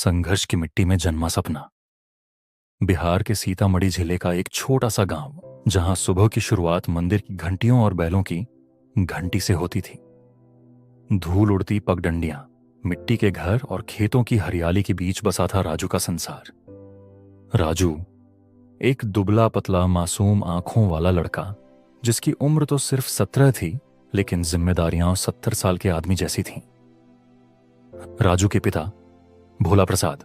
संघर्ष की मिट्टी में जन्मा सपना। बिहार के सीतामढ़ी जिले का एक छोटा सा गांव, जहां सुबह की शुरुआत मंदिर की घंटियों और बैलों की घंटी से होती थी। धूल उड़ती पगडंडियां, मिट्टी के घर और खेतों की हरियाली के बीच बसा था राजू का संसार। राजू एक दुबला पतला मासूम आंखों वाला लड़का, जिसकी उम्र तो सिर्फ 17 थी, लेकिन जिम्मेदारियां 70 साल के आदमी जैसी थीं। राजू के पिता भोला प्रसाद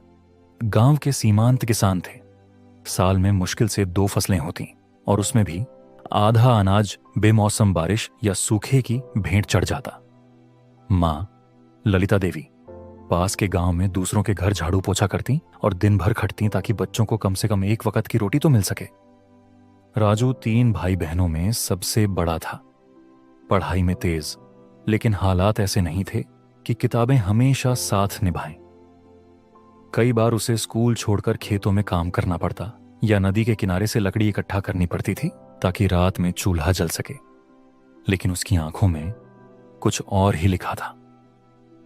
गांव के सीमांत किसान थे। साल में मुश्किल से 2 फसलें होती, और उसमें भी आधा अनाज बेमौसम बारिश या सूखे की भेंट चढ़ जाता। मां ललिता देवी पास के गांव में दूसरों के घर झाड़ू पोछा करती और दिन भर खटती, ताकि बच्चों को कम से कम एक वक्त की रोटी तो मिल सके। राजू 3 भाई बहनों में सबसे बड़ा था। पढ़ाई में तेज, लेकिन हालात ऐसे नहीं थे कि किताबें हमेशा साथ निभाएं। कई बार उसे स्कूल छोड़कर खेतों में काम करना पड़ता, या नदी के किनारे से लकड़ी इकट्ठा करनी पड़ती थी ताकि रात में चूल्हा जल सके। लेकिन उसकी आंखों में कुछ और ही लिखा था।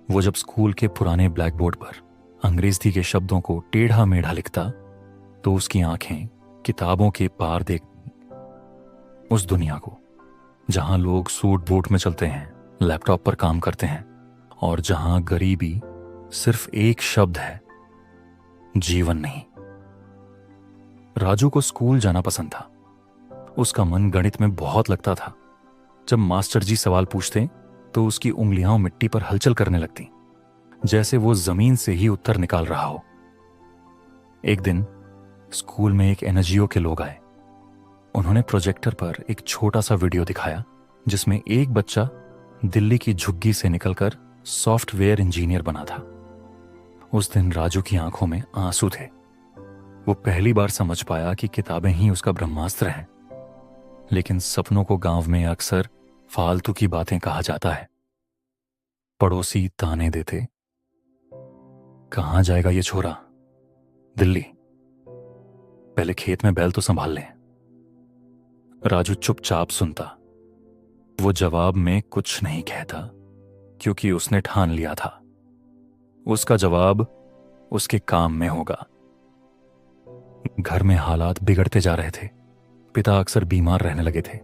वो जब स्कूल के पुराने ब्लैक बोर्ड पर अंग्रेजी के शब्दों को टेढ़ा मेढ़ा लिखता, तो उसकी आंखें किताबों के पार देखती उस दुनिया को, जहां लोग सूट बूट में चलते हैं, लैपटॉप पर काम करते हैं, और जहां गरीबी सिर्फ एक शब्द है, जीवन नहीं। राजू को स्कूल जाना पसंद था। उसका मन गणित में बहुत लगता था। जब मास्टर जी सवाल पूछते तो उसकी उंगलियां मिट्टी पर हलचल करने लगती, जैसे वो जमीन से ही उत्तर निकाल रहा हो। एक दिन स्कूल में एक एनजीओ के लोग आए। उन्होंने प्रोजेक्टर पर एक छोटा सा वीडियो दिखाया, जिसमें एक बच्चा दिल्ली की झुग्गी से निकलकर सॉफ्टवेयर इंजीनियर बना था। उस दिन राजू की आंखों में आंसू थे। वो पहली बार समझ पाया कि किताबें ही उसका ब्रह्मास्त्र हैं। लेकिन सपनों को गांव में अक्सर फालतू की बातें कहा जाता है। पड़ोसी ताने देते, कहां जाएगा ये छोरा, दिल्ली, पहले खेत में बैल तो संभाल लें। राजू चुपचाप सुनता। वो जवाब में कुछ नहीं कहता, क्योंकि उसने ठान लिया था उसका जवाब उसके काम में होगा। घर में हालात बिगड़ते जा रहे थे। पिता अक्सर बीमार रहने लगे थे,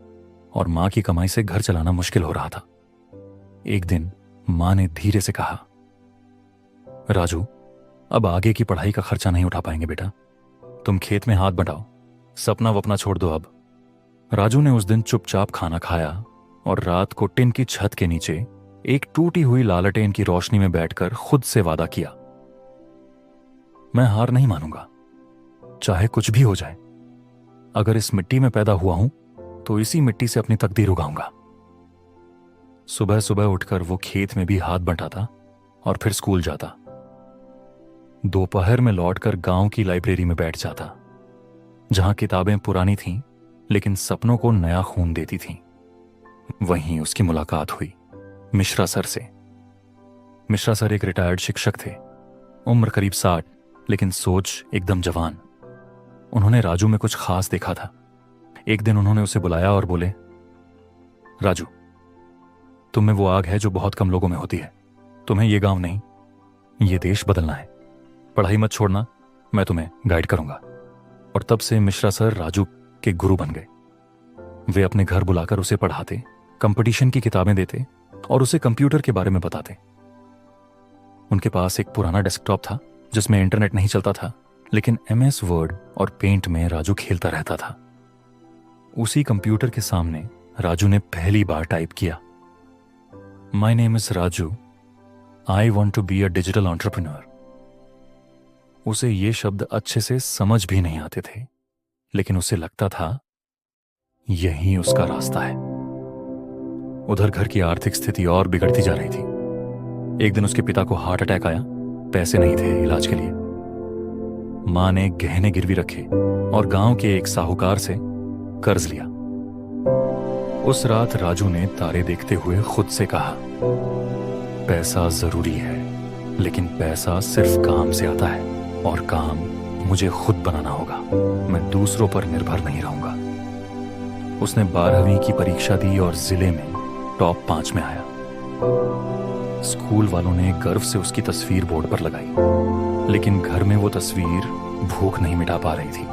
और मां की कमाई से घर चलाना मुश्किल हो रहा था। एक दिन मां ने धीरे से कहा, राजू, अब आगे की पढ़ाई का खर्चा नहीं उठा पाएंगे बेटा, तुम खेत में हाथ बटाओ, सपना वपना छोड़ दो अब। राजू ने उस दिन चुपचाप खाना खाया और रात को टिन की छत के नीचे एक टूटी हुई लालटेन की रोशनी में बैठकर खुद से वादा किया, मैं हार नहीं मानूंगा, चाहे कुछ भी हो जाए। अगर इस मिट्टी में पैदा हुआ हूं तो इसी मिट्टी से अपनी तकदीर उगाऊंगा। सुबह सुबह उठकर वो खेत में भी हाथ बंटाता और फिर स्कूल जाता। दोपहर में लौटकर गांव की लाइब्रेरी में बैठ जाता, जहां किताबें पुरानी थीं, लेकिन सपनों को नया खून देती थीं। वहीं उसकी मुलाकात हुई मिश्रा सर से। मिश्रा सर एक रिटायर्ड शिक्षक थे। उम्र करीब 60, लेकिन सोच एकदम जवान। उन्होंने राजू में कुछ खास देखा था। एक दिन उन्होंने उसे बुलाया और बोले, राजू, तुम में वो आग है जो बहुत कम लोगों में होती है। तुम्हें ये गांव नहीं, ये देश बदलना है। पढ़ाई मत छोड़ना, मैं तुम्हें गाइड करूंगा। और तब से मिश्रा सर राजू के गुरु बन गए। वे अपने घर बुलाकर उसे पढ़ाते, कंपटीशन की किताबें देते और उसे कंप्यूटर के बारे में बताते। उनके पास एक पुराना डेस्कटॉप था, जिसमें इंटरनेट नहीं चलता था, लेकिन MS वर्ड और पेंट में राजू खेलता रहता था। उसी कंप्यूटर के सामने राजू ने पहली बार टाइप किया, my name is Raju, I want to be a digital entrepreneur. उसे ये शब्द अच्छे से समझ भी नहीं आते थे, लेकिन उसे लगता था यही उसका रास्ता है। उधर घर की आर्थिक स्थिति और बिगड़ती जा रही थी। एक दिन उसके पिता को हार्ट अटैक आया। पैसे नहीं थे इलाज के लिए। मां ने गहने गिरवी रखे और गांव के एक साहूकार से कर्ज लिया। उस रात राजू ने तारे देखते हुए खुद से कहा, पैसा जरूरी है, लेकिन पैसा सिर्फ काम से आता है, और काम मुझे खुद बनाना होगा। मैं दूसरों पर निर्भर नहीं रहूंगा। उसने 12वीं की परीक्षा दी और जिले में टॉप 5 में आया। स्कूल वालों ने गर्व से उसकी तस्वीर बोर्ड पर लगाई। लेकिन घर में वो तस्वीर भूख नहीं मिटा पा रही थी।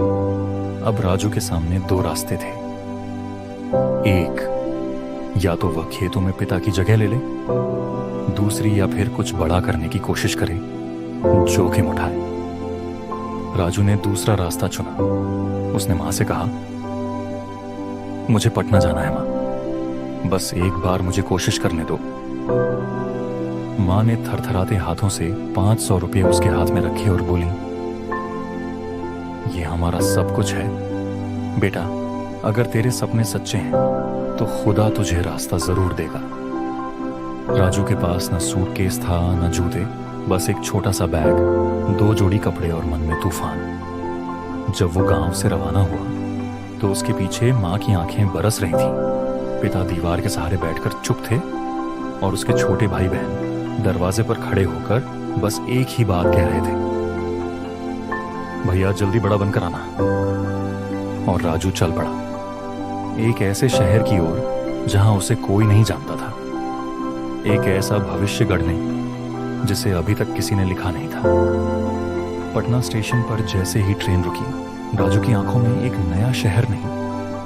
अब राजू के सामने दो रास्ते थे। एक, या तो वह खेतों में पिता की जगह ले ले, दूसरी या फिर कुछ बड़ा करने की कोशिश करे, जोखिम उठाए। राजू ने दूसरा रास्ता चुना। उसने मां से कहा, मुझे पटना जाना है मां, बस एक बार मुझे कोशिश करने दो। मां ने थरथराते हाथों से 500 रुपये उसके हाथ में रखे और बोली, ये हमारा सब कुछ है बेटा, अगर तेरे सपने सच्चे हैं तो खुदा तुझे रास्ता जरूर देगा। राजू के पास न सूटकेस था न जूते, बस एक छोटा सा बैग, 2 जोड़ी कपड़े और मन में तूफान। जब वो गांव से रवाना हुआ तो उसके पीछे मां की आंखें बरस रही थीं। पिता दीवार के सहारे बैठकर चुप थे और उसके छोटे भाई बहन दरवाजे पर खड़े होकर बस एक ही बात कह रहे थे, भैया जल्दी बड़ा बनकर आना। और राजू चल पड़ा, एक ऐसे शहर की ओर जहां उसे कोई नहीं जानता था, एक ऐसा भविष्य गढ़ने जिसे अभी तक किसी ने लिखा नहीं था। पटना स्टेशन पर जैसे ही ट्रेन रुकी, राजू की आंखों में एक नया शहर नहीं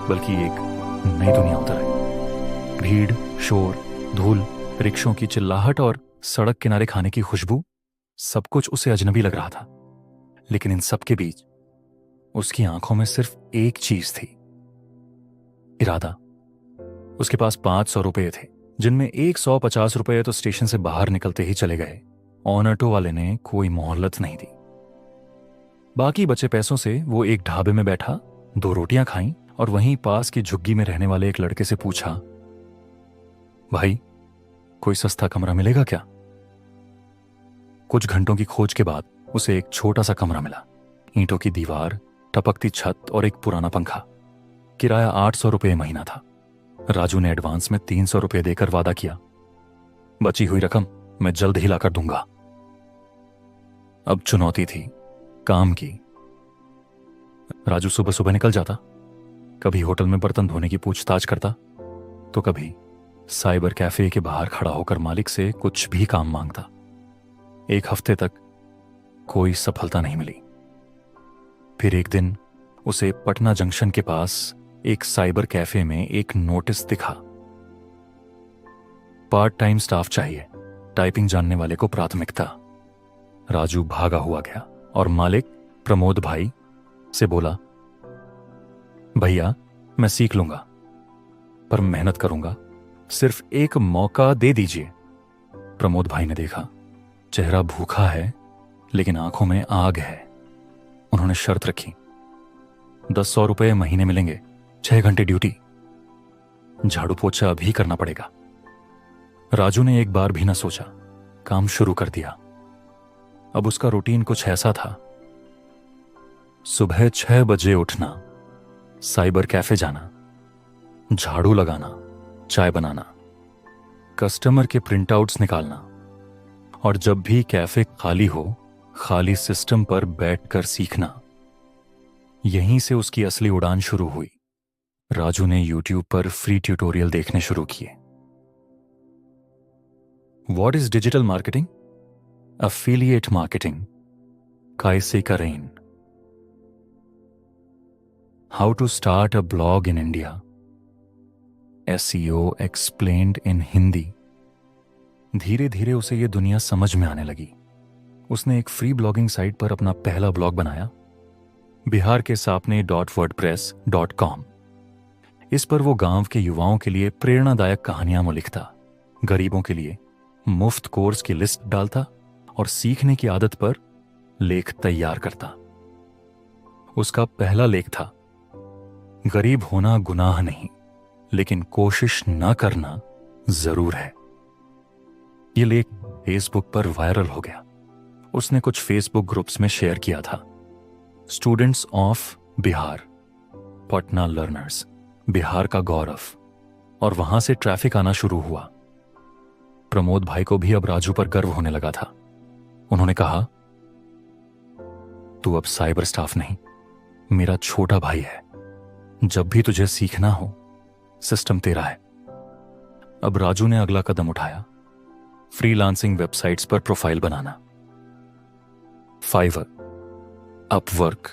बल्कि एक नई दुनिया उतर आई। भीड़, शोर, धूल, रिक्शों की चिल्लाहट और सड़क किनारे खाने की खुशबू, सब कुछ उसे अजनबी लग रहा था। लेकिन इन सब के बीच उसकी आंखों में सिर्फ एक चीज थी, इरादा। उसके पास 500 रुपये थे, जिनमें 150 रुपये तो स्टेशन से बाहर निकलते ही चले गए। ऑन ऑटो वाले ने कोई मोहलत नहीं दी। बाकी बचे पैसों से वो एक ढाबे में बैठा, 2 रोटियां खाईं और वहीं पास की झुग्गी में रहने वाले एक लड़के से पूछा, भाई कोई सस्ता कमरा मिलेगा क्या? कुछ घंटों की खोज के बाद उसे एक छोटा सा कमरा मिला। ईंटों की दीवार, टपकती छत और एक पुराना पंखा। किराया 800 रुपये महीना था। राजू ने एडवांस में 300 रुपये देकर वादा किया, बची हुई रकम मैं जल्द ही लाकर दूंगा। अब चुनौती थी काम की। राजू सुबह सुबह निकल जाता, कभी होटल में बर्तन धोने की पूछताछ करता, तो कभी साइबर कैफे के बाहर खड़ा होकर मालिक से कुछ भी काम मांगता। 1 हफ्ते तक कोई सफलता नहीं मिली। फिर एक दिन उसे पटना जंक्शन के पास एक साइबर कैफे में एक नोटिस दिखा, पार्ट टाइम स्टाफ चाहिए, टाइपिंग जानने वाले को प्राथमिकता। राजू भागा हुआ गया और मालिक प्रमोद भाई से बोला, भैया मैं सीख लूंगा पर मेहनत करूंगा, सिर्फ एक मौका दे दीजिए। प्रमोद भाई ने देखा, चेहरा भूखा है लेकिन आंखों में आग है। उन्होंने शर्त रखी, 100 रुपये महीने मिलेंगे, 6 घंटे ड्यूटी, झाड़ू पोछा भी करना पड़ेगा। राजू ने एक बार भी ना सोचा, काम शुरू कर दिया। अब उसका रूटीन कुछ ऐसा था, सुबह 6 बजे उठना, साइबर कैफे जाना, झाड़ू लगाना, चाय बनाना, कस्टमर के प्रिंटआउट्स निकालना, और जब भी कैफे खाली हो, खाली सिस्टम पर बैठकर सीखना। यहीं से उसकी असली उड़ान शुरू हुई। राजू ने यूट्यूब पर फ्री ट्यूटोरियल देखने शुरू किए। What is digital marketing, affiliate marketing, कैसे करें, how to start a blog in India, SEO explained in Hindi. धीरे धीरे उसे यह दुनिया समझ में आने लगी। उसने एक फ्री ब्लॉगिंग साइट पर अपना पहला ब्लॉग बनाया, बिहार के sapne.wordpress.com। इस पर वो गांव के युवाओं के लिए प्रेरणादायक कहानियां लिखता, गरीबों के लिए मुफ्त कोर्स की लिस्ट डालता और सीखने की आदत पर लेख तैयार करता। उसका पहला लेख था, गरीब होना गुनाह नहीं लेकिन कोशिश न करना जरूर है। यह लेख फेसबुक पर वायरल हो गया। उसने कुछ फेसबुक ग्रुप्स में शेयर किया था, students of Bihar, Patna learners, Bihar का गौरव, और वहां से ट्रैफिक आना शुरू हुआ। प्रमोद भाई को भी अब राजू पर गर्व होने लगा था। उन्होंने कहा, तू अब साइबर स्टाफ नहीं, मेरा छोटा भाई है। जब भी तुझे सीखना हो, सिस्टम तेरा है। अब राजू ने अगला कदम उठाया, फ्रीलांसिंग वेबसाइट्स पर प्रोफाइल बनाना। Fiverr, Upwork,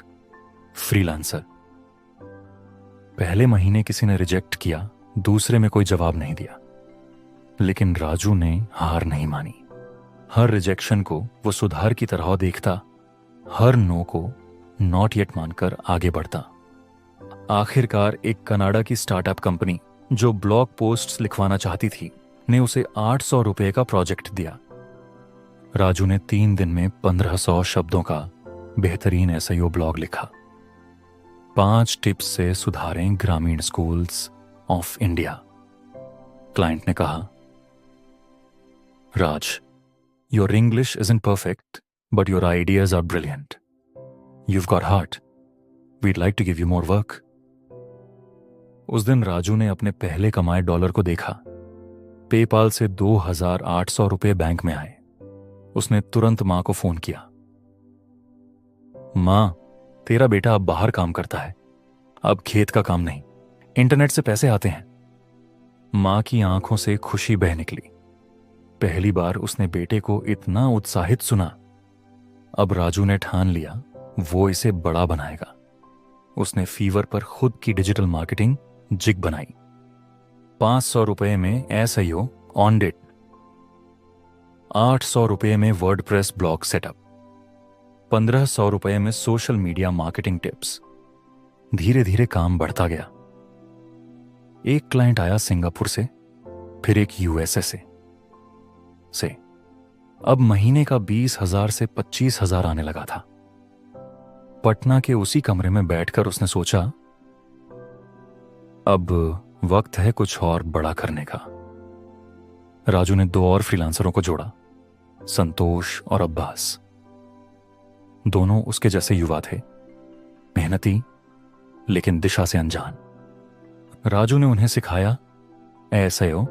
Freelancer. पहले महीने किसी ने रिजेक्ट किया, दूसरे में कोई जवाब नहीं दिया, लेकिन राजू ने हार नहीं मानी। हर रिजेक्शन को वो सुधार की तरह देखता, हर नो को नॉट येट मानकर आगे बढ़ता। आखिरकार एक कनाडा की स्टार्टअप कंपनी जो ब्लॉग पोस्ट्स लिखवाना चाहती थी ने उसे 800 रुपए का प्रोजेक्ट दिया। राजू ने 3 दिन में 1500 शब्दों का बेहतरीन एसईओ ब्लॉग लिखा। 5 टिप्स से सुधारें ग्रामीण स्कूल्स ऑफ इंडिया। क्लाइंट ने कहा, Raj, your English isn't perfect, but your ideas are brilliant. You've got heart. We'd like to give you more work. उस दिन राजू ने अपने पहले कमाए डॉलर को देखा। पेपाल से 2800 रुपए बैंक में आए। उसने तुरंत मां को फोन किया। मां, तेरा बेटा अब बाहर काम करता है, अब खेत का काम नहीं, इंटरनेट से पैसे आते हैं। मां की आंखों से खुशी बह निकली। पहली बार उसने बेटे को इतना उत्साहित सुना। अब राजू ने ठान लिया वो इसे बड़ा बनाएगा। उसने फीवर पर खुद की डिजिटल मार्केटिंग जिग बनाई। 500 रुपए में एसईओ ऑनडिट, 800 रुपए में वर्डप्रेस ब्लॉग सेटअप, 1500 रुपए में सोशल मीडिया मार्केटिंग टिप्स। धीरे धीरे काम बढ़ता गया। एक क्लाइंट आया सिंगापुर से, फिर एक यूएसए से। अब महीने का 20,000 से 25,000 आने लगा था। पटना के उसी कमरे में बैठकर उसने सोचा, अब वक्त है कुछ और बड़ा करने का। राजू ने 2 और फ्रीलांसरों को जोड़ा, संतोष और अब्बास। दोनों उसके जैसे युवा थे, मेहनती लेकिन दिशा से अनजान। राजू ने उन्हें सिखाया SEO,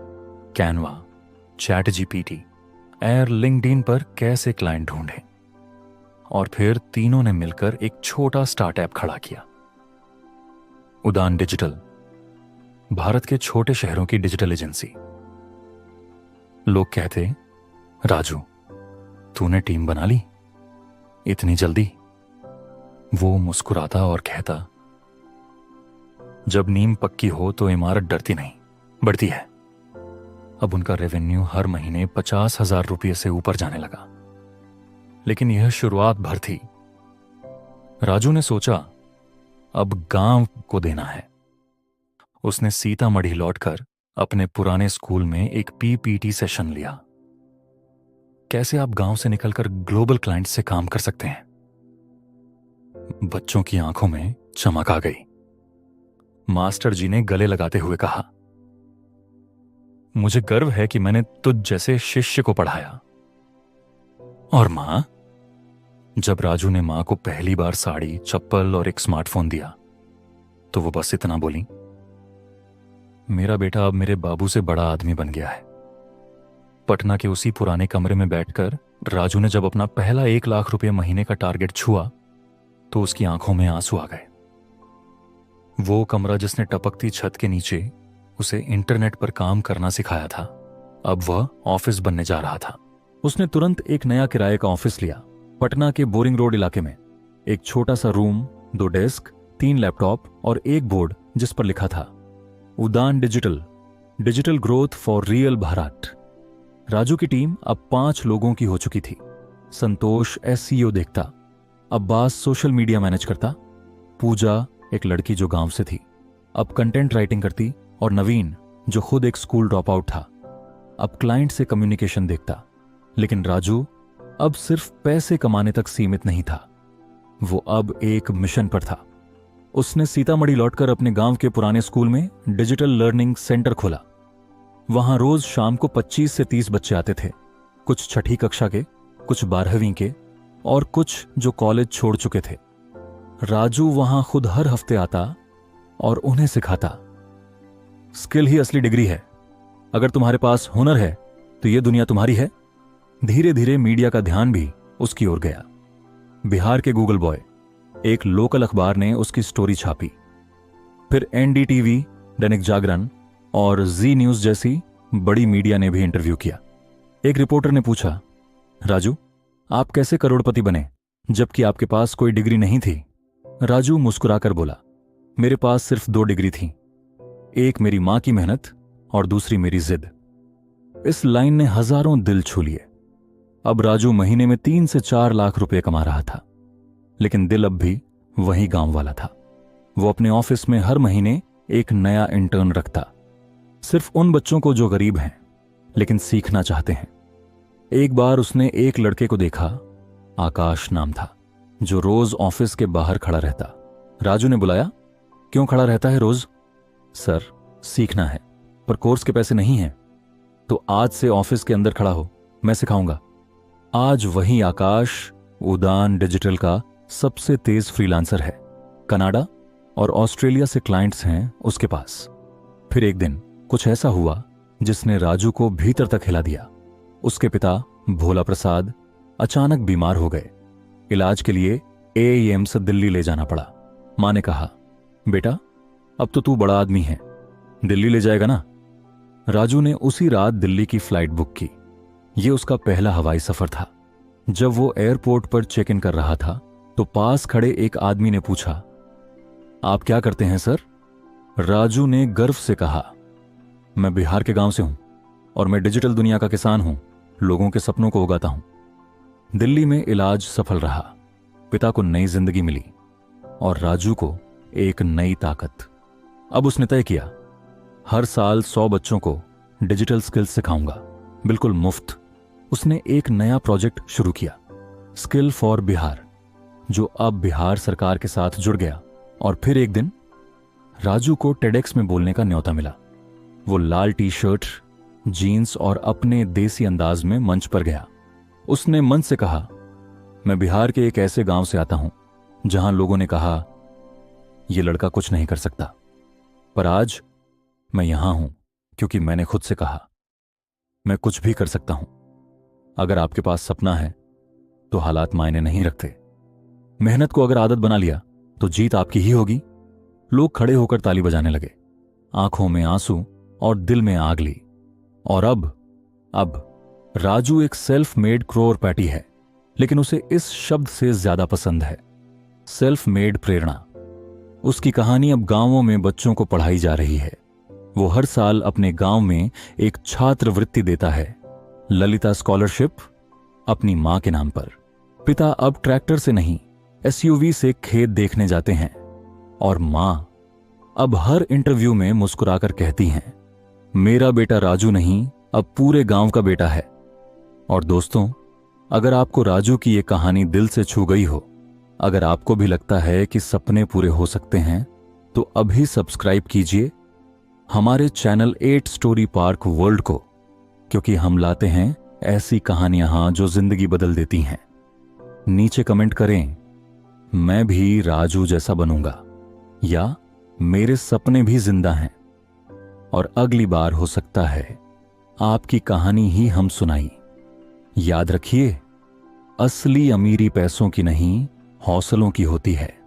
Canva, chat GPT, air LinkedIn पर कैसे क्लाइंट ढूंढें। और फिर तीनों ने मिलकर एक छोटा स्टार्टअप खड़ा किया, उड़ान डिजिटल, भारत के छोटे शहरों की डिजिटल एजेंसी। लोग कहते, राजू, तूने टीम बना ली इतनी जल्दी? वो मुस्कुराता और कहता, जब नींव पक्की हो तो इमारत डरती नहीं, बढ़ती है। अब उनका रेवेन्यू हर महीने 50,000 रुपये से ऊपर जाने लगा। लेकिन यह शुरुआत भर थी। राजू ने सोचा, अब गांव को देना है। उसने सीतामढ़ी लौटकर अपने पुराने स्कूल में एक पीपीटी सेशन लिया। कैसे आप गांव से निकलकर ग्लोबल क्लाइंट से काम कर सकते हैं। बच्चों की आंखों में चमक आ गई। मास्टर जी ने गले लगाते हुए कहा, मुझे गर्व है कि मैंने तुझ जैसे शिष्य को पढ़ाया। और मां? जब राजू ने मां को पहली बार साड़ी, चप्पल और एक स्मार्टफोन दिया तो वो बस इतना बोली, मेरा बेटा अब मेरे बाबू से बड़ा आदमी बन गया है। पटना के उसी पुराने कमरे में बैठकर राजू ने जब अपना पहला 1 लाख रुपए महीने का टारगेट छुआ तो उसकी आंखों में आंसू आ गए। वो कमरा जिसने टपकती छत के नीचे उसे इंटरनेट पर काम करना सिखाया था, अब वह ऑफिस बनने जा रहा था। उसने तुरंत एक नया किराए का ऑफिस लिया, पटना के बोरिंग रोड इलाके में। एक छोटा सा रूम, 2 डेस्क, 3 लैपटॉप और एक बोर्ड जिस पर लिखा था, उड़ान digital, digital growth for real Bharat. Raju की टीम अब 5 लोगों की हो चुकी थी। संतोष एसईओ देखता, अब्बास सोशल मीडिया मैनेज करता, पूजा एक लड़की जो गांव से थी अब कंटेंट राइटिंग करती, और नवीन जो खुद एक स्कूल ड्रॉप आउट था अब क्लाइंट से कम्युनिकेशन देखता। लेकिन राजू अब सिर्फ पैसे कमाने तक सीमित नहीं था, वो अब एक मिशन पर था। उसने सीतामढ़ी लौटकर अपने गांव के पुराने स्कूल में डिजिटल लर्निंग सेंटर खोला। वहां रोज शाम को 25 से 30 बच्चे आते थे, कुछ 6ठी कक्षा के, कुछ 12वीं के और कुछ जो कॉलेज छोड़ चुके थे। राजू वहां खुद हर हफ्ते आता और उन्हें सिखाता। स्किल ही असली डिग्री है, अगर तुम्हारे पास हुनर है तो यह दुनिया तुम्हारी है। धीरे धीरे मीडिया का ध्यान भी उसकी ओर गया। बिहार के गूगल बॉय, एक लोकल अखबार ने उसकी स्टोरी छापी। फिर एनडीटीवी, दैनिक जागरण और जी न्यूज जैसी बड़ी मीडिया ने भी इंटरव्यू किया। एक रिपोर्टर ने पूछा, राजू, आप कैसे करोड़पति बने? जबकि आपके पास कोई डिग्री नहीं थी। राजू मुस्कुराकर बोला, मेरे पास सिर्फ 2 डिग्री थी, एक मेरी मां की मेहनत और दूसरी मेरी जिद। इस लाइन ने हजारों दिल छू लिए। अब राजू महीने में 3 से 4 लाख रुपए कमा रहा था, लेकिन दिल अब भी वही गांव वाला था। वो अपने ऑफिस में हर महीने एक नया इंटर्न रखता, सिर्फ उन बच्चों को जो गरीब हैं लेकिन सीखना चाहते हैं। एक बार उसने एक लड़के को देखा, आकाश नाम था, जो रोज ऑफिस के बाहर खड़ा रहता। राजू ने बुलाया, क्यों खड़ा रहता है रोज? सर, सीखना है, पर कोर्स के पैसे नहीं हैं। तो आज से ऑफिस के अंदर खड़ा हो, मैं सिखाऊंगा। आज वही आकाश उड़ान डिजिटल का सबसे तेज फ्रीलांसर है। कनाडा और ऑस्ट्रेलिया से क्लाइंट्स हैं उसके पास। फिर एक दिन कुछ ऐसा हुआ जिसने राजू को भीतर तक हिला दिया। उसके पिता भोला प्रसाद अचानक बीमार हो गए। इलाज के लिए AAM से दिल्ली ले जाना पड़ा। मां ने कहा, बेटा अब तो तू बड़ा आदमी है, दिल्ली ले जाएगा ना? राजू ने उसी रात दिल्ली की फ्लाइट बुक की। यह उसका पहला हवाई सफर था। जब वो एयरपोर्ट पर चेक इन कर रहा था तो पास खड़े एक आदमी ने पूछा, आप क्या करते हैं सर? राजू ने गर्व से कहा, मैं बिहार के गांव से हूं और मैं डिजिटल दुनिया का किसान हूं, लोगों के सपनों को उगाता हूं। दिल्ली में इलाज सफल रहा, पिता को नई जिंदगी मिली और राजू को एक नई ताकत। अब उसने तय किया, हर साल 100 बच्चों को डिजिटल स्किल्स सिखाऊंगा, बिल्कुल मुफ्त। उसने एक नया प्रोजेक्ट शुरू किया, स्किल फॉर बिहार, जो अब बिहार सरकार के साथ जुड़ गया। और फिर एक दिन राजू को टेडेक्स में बोलने का न्योता मिला। वो लाल टी-शर्ट, जीन्स और अपने देसी अंदाज में मंच पर गया। उसने मन से कहा, मैं बिहार के एक ऐसे गांव से आता हूं जहां लोगों ने कहा यह लड़का कुछ नहीं कर सकता, पर आज मैं यहां हूं क्योंकि मैंने खुद से कहा मैं कुछ भी कर सकता हूं। अगर आपके पास सपना है तो हालात मायने नहीं रखते। मेहनत को अगर आदत बना लिया तो जीत आपकी ही होगी। लोग खड़े होकर ताली बजाने लगे, आंखों में आंसू और दिल में आग ली। और अब राजू एक सेल्फ मेड करोड़पति है, लेकिन उसे इस शब्द से ज्यादा पसंद है सेल्फ मेड प्रेरणा। उसकी कहानी अब गांवों में बच्चों को पढ़ाई जा रही है। वो हर साल अपने गांव में एक छात्रवृत्ति देता है, ललिता स्कॉलरशिप, अपनी मां के नाम पर। पिता अब ट्रैक्टर से नहीं SUV से खेत देखने जाते हैं और मां अब हर इंटरव्यू में मुस्कुराकर कहती हैं, मेरा बेटा राजू नहीं, अब पूरे गांव का बेटा है। और दोस्तों, अगर आपको राजू की ये कहानी दिल से छू गई हो, अगर आपको भी लगता है कि सपने पूरे हो सकते हैं, तो अभी सब्सक्राइब कीजिए हमारे चैनल 8 स्टोरी पार्क वर्ल्ड को, क्योंकि हम लाते हैं ऐसी कहानियां जो जिंदगी बदल देती हैं। नीचे कमेंट करें, मैं भी राजू जैसा बनूंगा, या मेरे सपने भी जिंदा हैं। और अगली बार हो सकता है आपकी कहानी ही हम सुनाई। याद रखिए, असली अमीरी पैसों की नहीं, हौसलों की होती है।